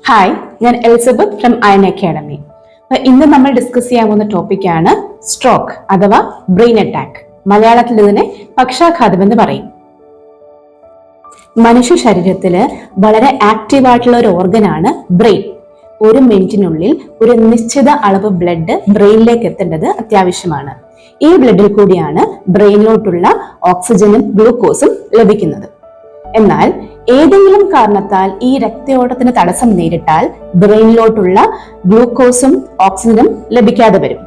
Hi, ഞാൻ Elizabeth from iron academy. ഇന്ന് നമ്മൾ ഡിസ്കസ് ചെയ്യാൻ പോകുന്ന ടോപ്പിക്കാണ് സ്ട്രോക്ക് അഥവാ ബ്രെയിൻ അറ്റാക്ക്. മലയാളത്തിൽ ഇതിനെ പക്ഷാഘാതം എന്ന് പറയും. മനുഷ്യ ശരീരത്തില് വളരെ ആക്റ്റീവ് ആയിട്ടുള്ള ഒരു ഓർഗനാണ് ബ്രെയിൻ. ഒരു മിനിറ്റിനുള്ളിൽ ഒരു നിശ്ചിത അളവ് ബ്ലഡ് ബ്രെയിനിലേക്ക് എത്തേണ്ടത് അത്യാവശ്യമാണ്. ഈ ബ്ലഡിൽ കൂടിയാണ് ബ്രെയിനിലോട്ടുള്ള ഓക്സിജനും ഗ്ലൂക്കോസും ലഭിക്കുന്നത്. എന്നാൽ ഏതെങ്കിലും കാരണത്താൽ ഈ രക്തയോട്ടത്തിന് തടസ്സം നേരിട്ടാൽ ബ്രെയിനിലോട്ടുള്ള ഗ്ലൂക്കോസും ഓക്സിജനും ലഭിക്കാതെ വരും.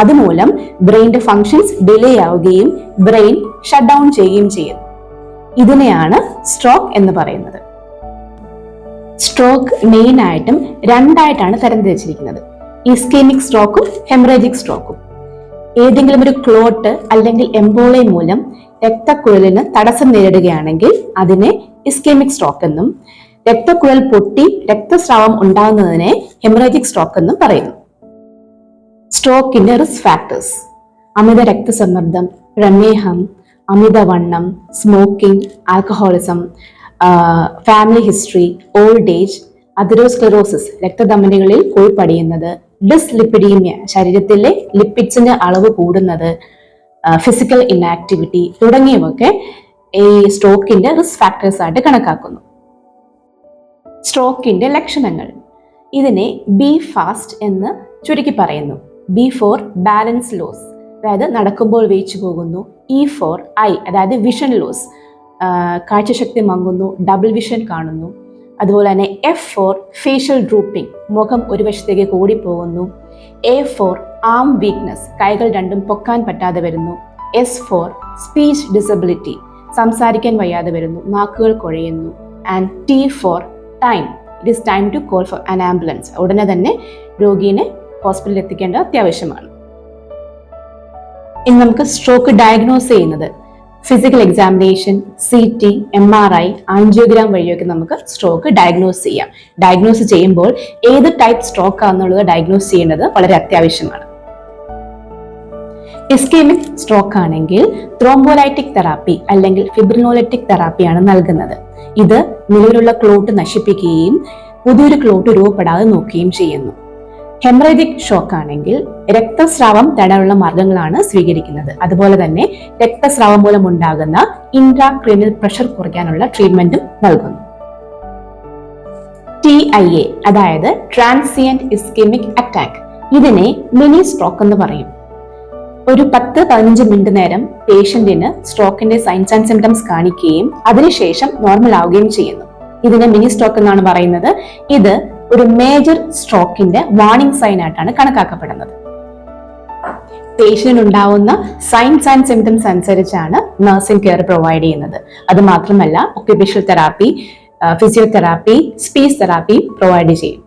അതുമൂലം ബ്രെയിനിന്റെ ഫങ്ഷൻസ് ഡിലേ ആവുകയും ബ്രെയിൻ ഷട്ട് ഡൗൺ ചെയ്യുകയും ചെയ്യുന്നു. ഇതിനെയാണ് സ്ട്രോക്ക് എന്ന് പറയുന്നത്. സ്ട്രോക്ക് മെയിൻ ആയിട്ടും രണ്ടായിട്ടാണ് തരംതിരിച്ചിരിക്കുന്നത്: ഇസ്കെമിക് സ്ട്രോക്കും ഹെമറേജിക് സ്ട്രോക്കും. ഏതെങ്കിലും ഒരു ക്ലോട്ട് അല്ലെങ്കിൽ എംബോളി മൂലം രക്തക്കുഴലിന് തടസ്സം നേരിടുകയാണെങ്കിൽ അതിനെ ഇസ്കെമിക് സ്ട്രോക്ക് എന്നും, രക്തക്കുഴൽ പൊട്ടി രക്തസ്രാവം ഉണ്ടാകുന്നതിനെ ഹെമറേജിക് സ്ട്രോക്ക് എന്നും പറയുന്നു. സ്ട്രോക്കിന്റെ റിസ്ക് ഫാക്ടേഴ്സ്: അമിത രക്തസമ്മർദ്ദം, പ്രമേഹം, അമിതവണ്ണം, smoking, alcoholism, family history, old age, atherosclerosis രക്തധമനികളിൽ കൊഴുപ്പടിയുന്നത്, ഡിസ്ലിപ്പിഡീമിയ ശരീരത്തിലെ ലിപ്പിഡ്സിന്റെ അളവ് കൂടുന്നത്, ഫിസിക്കൽ ഇൻആക്ടിവിറ്റി തുടങ്ങിയവയൊക്കെ ഈ സ്ട്രോക്കിന്റെ റിസ്ക് ഫാക്ടേഴ്സ് ആയിട്ട് കണക്കാക്കുന്നു. സ്ട്രോക്കിന്റെ ലക്ഷണങ്ങൾ: ഇതിനെ ബി ഫാസ്റ്റ് എന്ന് ചുരുക്കി പറയുന്നു. ബി ഫോർ ബാലൻസ് ലോസ്, അതായത് നടക്കുമ്പോൾ വേച്ചു പോകുന്നു. ഇ ഫോർ ഐ, അതായത് വിഷൻ ലോസ്, കാഴ്ചശക്തി മങ്ങുന്നു, ഡബിൾ വിഷൻ കാണുന്നു. അതുപോലെ തന്നെ എഫ് ഫോർ ഫേഷ്യൽ ഡ്രൂപ്പിംഗ്, മുഖം ഒരു വശത്തേക്ക് കൂടിപ്പോകുന്നു. എ ഫോർ ആം വീക്ക്നെസ്, കൈകൾ രണ്ടും പൊക്കാൻ പറ്റാതെ വരുന്നു. എസ് ഫോർ സ്പീച്ച് ഡിസബിലിറ്റി, സംസാരിക്കാൻ വയ്യാതെ വരുന്നു, നാക്കുകൾ കുഴയുന്നു. And T for time, it is time to call for an ambulance, ഉടനെ തന്നെ രോഗീനെ ഹോസ്പിറ്റലിൽ എത്തിക്കേണ്ടത് അത്യാവശ്യമാണ്. ഇനി നമുക്ക് സ്ട്രോക്ക് ഡയഗ്നോസ് ചെയ്യുന്നത് physical examination, CT, MRI, angiogram വഴിയൊക്കെ നമുക്ക് സ്ട്രോക്ക് ഡയഗ്നോസ് ചെയ്യാം. ഡയഗ്നോസ് ചെയ്യുമ്പോൾ ഏത് ടൈപ്പ് സ്ട്രോക്ക് ആണെന്നുള്ളത് ഡയഗ്നോസ് ചെയ്യേണ്ടത് വളരെ അത്യാവശ്യമാണ്. ഇസ്കെമിക് സ്ട്രോക്ക് ആണെങ്കിൽ ത്രോംബോലൈറ്റിക് തെറാപ്പി അല്ലെങ്കിൽ ഫിബ്രിനോലൈറ്റിക് തെറാപ്പിയാണ് നൽകുന്നത്. ഇത് നിലവിലുള്ള ക്ലോട്ട് നശിപ്പിക്കുകയും പുതിയൊരു ക്ലോട്ട് രൂപപ്പെടാതെ നോക്കുകയും ചെയ്യുന്നു. ഹെമറേജിക് ഷോക്ക് ആണെങ്കിൽ രക്തസ്രാവം തടയാനുള്ള മാർഗങ്ങളാണ് സ്വീകരിക്കുന്നത്. അതുപോലെ തന്നെ രക്തസ്രാവം മൂലം ഉണ്ടാകുന്ന ഇൻട്രാക്രീനിയൽ പ്രഷർ കുറയ്ക്കാനുള്ള ട്രീറ്റ്മെന്റും നൽകുന്നു. TIA, അതായത് ട്രാൻസിയന്റ് ഇസ്കെമിക് അറ്റാക്ക്, ഇതിനെ മിനി സ്ട്രോക്ക് എന്ന് പറയും. ഒരു 10-15 മിനിറ്റ് നേരം പേഷ്യന്റിന് സ്ട്രോക്കിന്റെ സൈൻസ് ആൻഡ് സിംറ്റംസ് കാണിക്കുകയും അതിനുശേഷം നോർമൽ ആവുകയും ചെയ്യുന്നു. ഇതിനെ മിനി സ്ട്രോക്ക് എന്നാണ് പറയുന്നത്. ഇത് ഒരു മേജർ സ്ട്രോക്കിന്റെ വാർണിംഗ് സൈൻ ആയിട്ടാണ് കണക്കാക്കപ്പെടുന്നത്. പേഷ്യന്റ് ഉണ്ടാവുന്ന സൈൻസ് ആൻഡ് സിംറ്റംസ് അനുസരിച്ചാണ് നഴ്സിംഗ് കെയർ പ്രൊവൈഡ് ചെയ്യുന്നത്. അത് മാത്രമല്ല occupational therapy, physiotherapy, speech therapy provide ചെയ്യും.